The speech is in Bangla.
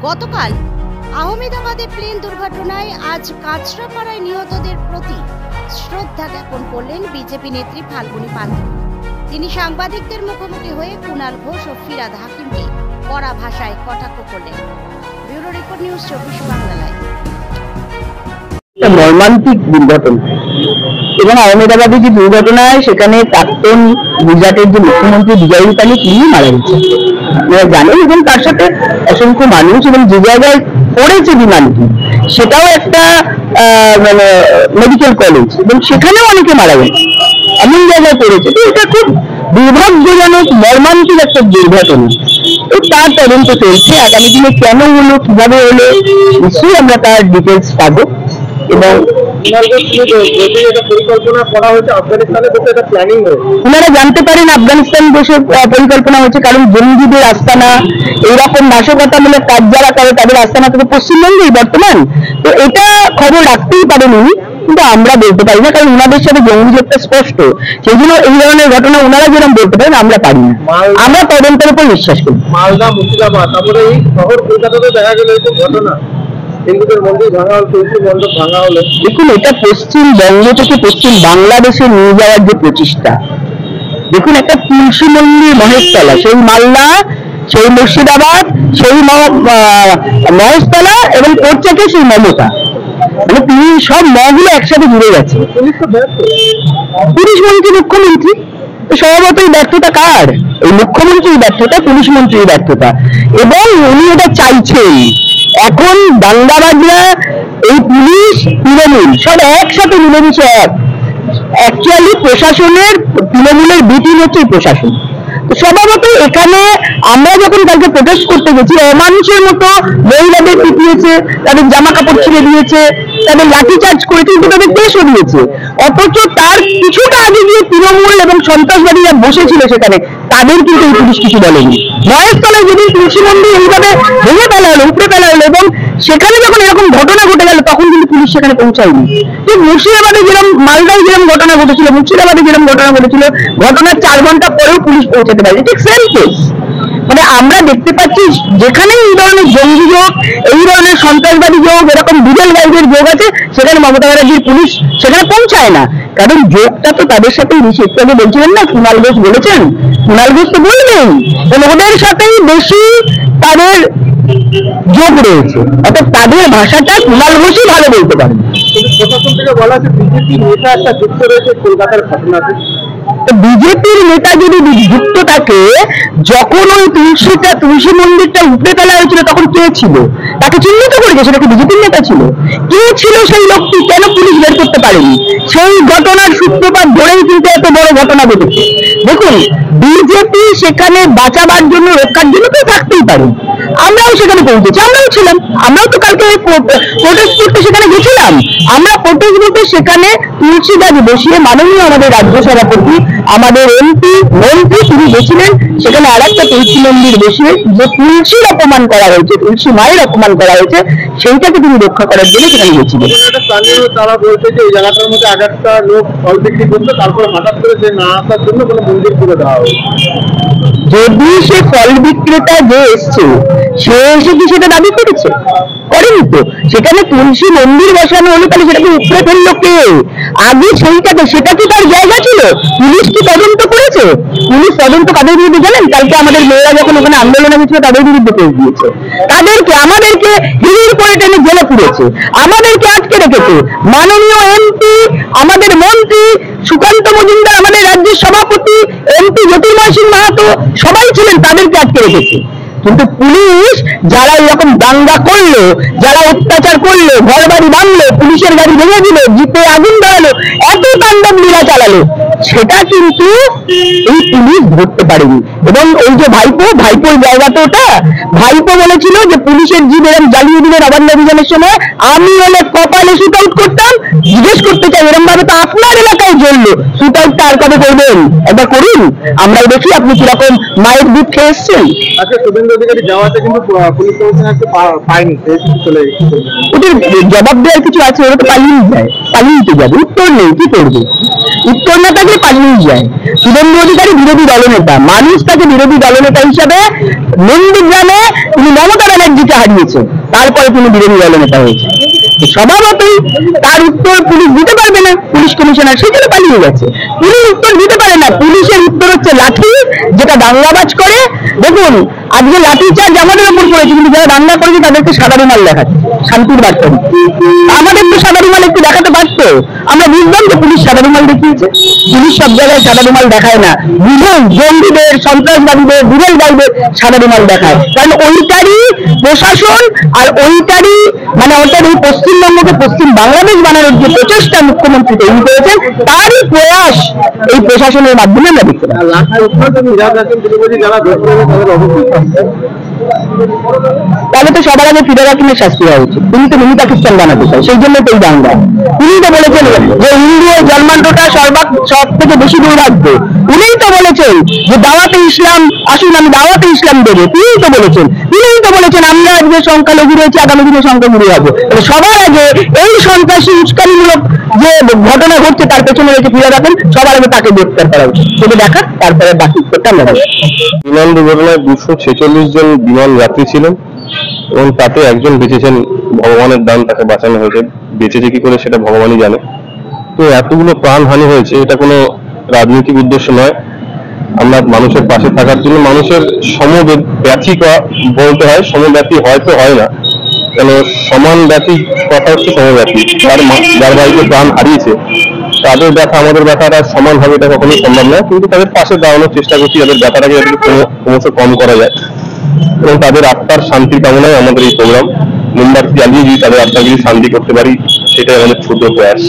গতকাল আহমেদাবাদে প্লেন দুর্ঘটনায় আজ কাঁচরাপাড়ায় নিহতদের প্রতি শ্রদ্ধা জ্ঞাপন করলেন বিজেপি নেত্রী ফাল্গুনী পান্থ। তিনি সাংবাদিকদের মুখোমুখি হয়ে কুণাল ঘোষ ও ফিরাদ হাকিমকে কড়া ভাষায় কটাক্ষ করলেন। Bureau report, news 24 Bangla live. মর্মান্তিক দুর্ঘটনা এবং আহমেদাবাদে যে দুর্ঘটনায় সেখানে প্রাক্তন গুজরাটের যে মুখ্যমন্ত্রী বিজয় রূপানী তিনি মারা গেছেন আপনারা জানেন, এবং তার সাথে অসংখ্য মানুষ, এবং যে জায়গায় পড়েছে বিমানটি সেটাও একটা মানে মেডিকেল কলেজ, এবং সেখানেও অনেকে মারা গেছে, এমন জায়গায় পড়েছে। তো এটা খুব দুর্ভাগ্যজনক মর্মান্তিক একটা দুর্ঘটনা। তো তার তদন্ত চলছে, আগামী দিনে কেন হলো, কিভাবে হলো, নিশ্চয়ই আমরা তার ডিটেলস পাবো। এবং পরিকল্পনা করা হয়েছে আফগানিস্তানে বসে, একটা প্ল্যানিং হয়েছে, ওনারা জানতে পারেন আফগানিস্তান বসে পরিকল্পনা হচ্ছে, কারণ জঙ্গিদের আস্তানা এইরকম নাশকতামূলক কাজ যারা করে তাদের আস্তানা থেকে পশ্চিমবঙ্গেই বর্তমান। তো এটা খবর রাখতেই পারেন উনি, কিন্তু আমরা বলতে পারি না, কারণ ওনাদের সাথে জঙ্গি যোগটা স্পষ্ট। সেই জন্য এই ধরনের ঘটনা ওনারা যেরকম বলতে পারেন আমরা পারি না, আমরা তদন্তের উপর বিশ্বাস করি। মালদা, মুর্শিদাবাদ, তারপরে এই শহর কলকাতাতে দেখা গেল এই ঘটনা, হিন্দুদের মন্দির ভাঙা হল, তুলসী মণ্ডপ ভাঙা হলো। দেখুন, এটা পশ্চিমবঙ্গ থেকে পশ্চিম বাংলাদেশে নিয়ে যাওয়ার যে প্রচেষ্টা, দেখুন একটা তুলসী মন্দির মহেশতলা, সেই মালদা, সেই মুর্শিদাবাদ, সেই মহেশতলা এবং কোচকে সেই মমতা, মানে তিনি সব মগুলো একসাথে জুড়ে গেছে। পুলিশ মন্ত্রী, মুখ্যমন্ত্রী, স্বভাবতই ব্যর্থতা কার? এই মুখ্যমন্ত্রীর ব্যর্থতা, পুলিশ মন্ত্রীর ব্যর্থতা, এবং উনি এটা চাইছেন। এখন দাঙ্গাবাজরা, এই পুলিশ, তৃণমূল সব একসাথে মিলেমিশে অ্যাকচুয়ালি প্রশাসনের, তৃণমূলের বিটিং হচ্ছে প্রশাসন। তো স্বভাবত এখানে আমরা যখন কালকে প্রোটেস্ট করতে গেছি, অমানুষের মতো মহিলাদের পিটিয়েছে, তাদের জামা কাপড় ছিঁড়ে দিয়েছে, তাদের লাঠিচার্জ করেছে, কিন্তু তাদের দেশও দিয়েছে। অথচ তার কিছুটা আগে গিয়ে তৃণমূল এবং সন্ত্রাসবাদীরা বসেছিল সেখানে, তাদের কিন্তু এই পুলিশ কিছু বলেনি। মহেশতলায় যদি তুলসী মন্দির এইভাবে ভেঙে ফেলা হলো, উপড়ে ফেলা হলো, এবং সেখানে যখন এরকম ঘটনা ঘটে গেল তখন কিন্তু পুলিশ সেখানে পৌঁছায়নি। ঠিক মুর্শিদাবাদে যেরকম, মালদায় যেরকম ঘটনা ঘটেছিল, মুর্শিদাবাদে যেরকম ঘটনা ঘটেছিল, ঘটনার 4 ঘন্টা পরেও পুলিশ পৌঁছাতে পারেনি। ঠিক সেম কেস। মানে আমরা দেখতে পাচ্ছি যেখানে এই ধরনের জঙ্গি যোগ, এই ধরনের সন্ত্রাসবাদী যোগ, এরকম বিদেল গাইডের যোগ আছে, সেখানে মমতা ব্যানার্জির পুলিশ সেখানে পৌঁছায় না, কারণ যোগটা তো তাদের সাথেই বেশি। একটু আগে বলছিলেন না কুণাল ঘোষ বলেছেন, কুণাল ঘোষ তো বলবেন ওদের সাথেই বেশি তাদের যোগ রয়েছে, অর্থাৎ তাদের ভাষাটা কুণাল ঘোষই ভালো বলতে পারেন। প্রশাসন থেকে বলা হচ্ছে বিজেপি নেতা একটা যুক্ত রয়েছে কলকাতার ঘটনাতে। বিজেপির নেতা যদি যুক্ত থাকে, যখন ওই তুলসী মন্দিরটা উপড়ে ফেলা হয়েছিল তখন কে ছিল? তাকে চিহ্নিত করেছে, সেটা কি বিজেপির নেতা ছিল? কে ছিল সেই লোকটি? কেন পুলিশ বের করতে পারেনি? সেই ঘটনার সূত্রপাত ধরেই কিন্তু এত বড় ঘটনা ঘটেছে। দেখুন, বিজেপি সেখানে বাঁচাবার জন্য, রক্ষার জন্য তো থাকতেই পারে। আমরাও সেখানে পৌঁছেছি, আমরাও ছিলাম, আমরাও তো কালকে প্রোটেস্ট করতে সেখানে গেছিলাম। আমরা প্রোটেস্ট করতে সেখানে তুলসী গাছ বসিয়ে মাননীয় আমাদের রাজ্য সভাপতি, আমাদের এমপি, মন্ত্রী তিনি গেছিলেন সেখানে আর একটা তুলসী মন্দির বসিয়ে, যে তুলসীর অপমান করা হয়েছে, তুলসী মায়ের অপমান করা হয়েছে, সেইটাকে তিনি রক্ষা করার জন্য সেখানে গেছিলেন। তারা বলছে যে এই জায়গাটার মধ্যে আগে একটা লোক ফল বিক্রি করতো, তারপরে হঠাৎ করে যে না আসার জন্য কোনো মন্দির করে দেওয়া হবে। যদি সে ফল বিক্রেতা যে এসছে, সে এসে কি সেটা দাবি করেছে? করেনি তো। সেখানে তুলসী মন্দির বসানো হলো, তাহলে সেটাকে উপরে ফেললো কে? আগে সেইটাকে, সেটা কি তার জায়গা ছিল? পুলিশ কি তদন্ত করেছে? পুলিশ তদন্ত কাদের বিরুদ্ধে জানেন? কালকে আমাদের মেয়েরা যখন ওখানে আন্দোলনে গেছিল তাদের বিরুদ্ধে কেস দিয়েছে। তাদেরকে, আমাদেরকে হিড়ির করে টেনে জেলে পুরেছে, আমাদেরকে আটকে রেখেছে। মাননীয় এমপি, আমাদের মন্ত্রী সুকান্ত মজুমদার, আমাদের রাজ্যের সভাপতি, এমপি জ্যোতির্ময় সিং মাহাতো সবাই ছিলেন, তাদেরকে আটকে রেখেছে। কিন্তু পুলিশ যারা এরকম দাঙ্গা করলো, যারা অত্যাচার করলো, ঘর বাড়ি ভাঙলো, পুলিশের গাড়ি ভেঙে দিল, জিপে আগুন ধরালো, এত তাণ্ডব লীলা চালালো, সেটা কিন্তু এই পুলিশ ধরতে পারেনি। এবং ওই যে ভাইপোর জায়গা তো ওটা, ভাইপো বলেছিল যে পুলিশের জিপ এরকম জ্বালিয়ে দিলেন নবান্ন অভিযানের সময়, আমি হলে কপালে শুট আউট করতাম। জিজ্ঞেস করতে চাই, এরকম ভাবে তো আপনার এলাকায় জ্বললো, শুট আউটটা আর কবে করবেন? একবার করুন, আমরাও দেখি আপনি কিরকম মায়ের দুধ খেয়ে এসছেন। আচ্ছা, শুভেন্দু অধিকারী যাওয়াতে কিন্তু পুলিশ পায়নি, চলে গেছে। ওদের জবাব দেওয়ার কিছু আছে? ওরা তো পালিয়ে যায়, পালিয়ে তো যাবে, উত্তর নেই, কি করবে? উত্তর না থাকলে পালিয়ে যায়। শুভেন্দু অধিকারী বিরোধী দলনেতা, মানুষ তাকে বিরোধী দলনেতা হিসাবে নন্দীগ্রামে তিনি মমতা ব্যানার্জিকে দিয়েছে, তারপরে তিনি বিরোধী দলের নেতা হয়েছে। স্বভাবতই তার উত্তর পুলিশ দিতে পারবে না, পুলিশ কমিশনার সেই জন্য পালিয়ে গেছে। পুলিশ উত্তর দিতে পারে না, পুলিশের উত্তর হচ্ছে লাঠি, যেটা দাঙ্গাবাজ করে। দেখুন আজকে লাঠি চার্জ আমাদের উপর করেছে, কিন্তু যারা দাঙ্গা করেছে তাদেরকে সাদা রুমাল দেখাচ্ছে, শান্তির বার্তা দিচ্ছে। আমাদের তো সাদা রুমাল একটু দেখাতে পারতো, আমরা বুঝলাম যে পুলিশ সাদা রুমাল দেখিয়েছে। পুলিশ সব জায়গায় সাদা রুমাল দেখায় না, বিরোধ জঙ্গিদের, সন্ত্রাসবাদীদের, বিরোধীদের সাদা রুমাল দেখায়। কারণ ওইটারই প্রশাসন আর ওইটারই মানে ওটার এই পশ্চিমবঙ্গকে পশ্চিম বাংলাদেশ বানানোর যে প্রচেষ্টা মুখ্যমন্ত্রী তৈরি করেছেন, তারই প্রয়াস এই প্রশাসনের মাধ্যমে আমরা দেখতে পাই। তাহলে তো সবার আগে ফিরে রাখলে শাস্তি হওয়া উচিত। তিনি তো মিনি পাকিস্তান বানাতে চাই, সেই জন্য তো এই দাঙ্গা। তিনি তো বলেছেন যে হিন্দু ও জন্মান্তটা সব থেকে বেশি দুর্ভাগ্য। উনিই তো বলেছেন যে দাওয়াতে ইসলাম আসুন, আমি দাওয়াতে ইসলাম দেবো। তিনিই তো বলেছেন, আমরা আজকে সংখ্যালঘু রয়েছে, আগামী দিনে সংখ্যাগুরু হবো। সবার আগে এই সন্ত্রাসী উস্কানিমূলক যে ঘটনা ঘটছে তার পেছনে রেখে ফিরে রাখেন, সবার আগে তাকে গ্রেফতার করা উচিত। সেটা দেখা, তারপরে বাকি করতে আমরা বিমান দুর্ঘটনায় 246 জন বিমান যাত্রী ছিলেন এবং তাতে একজন বেঁচেছেন, ভগবানের দান, তাকে বাঁচানো হয়েছে। বেঁচেছে কি করে সেটা ভগবানই জানে। তো এতগুলো প্রাণহানি হয়েছে, এটা কোনো রাজনৈতিক উদ্দেশ্য নয়। আমরা মানুষের পাশে থাকার জন্য মানুষের সমব্যথী বলতে হয়, সমব্যথী হয়তো হয় না, কেন সমান ব্যথী কথা হচ্ছে সমব্যথী। যার বাড়িতে প্রাণ হারিয়েছে তাদের ব্যথা আমাদের ব্যথাটা সমান হবে এটা কখনোই সম্ভব নয়, কিন্তু তাদের পাশে দাঁড়ানোর চেষ্টা করছি, যাদের ব্যথাটাকে যাতে ক্রমশ কম করা যায় এবং তাদের আত্মার শান্তির কামনায় আমাদের এই প্রোগ্রাম। মোমবাতি জ্বালিয়ে যদি তাদের আত্মাকে শান্তি করতে পারি, সেটাই আমাদের ছোট প্রয়াস।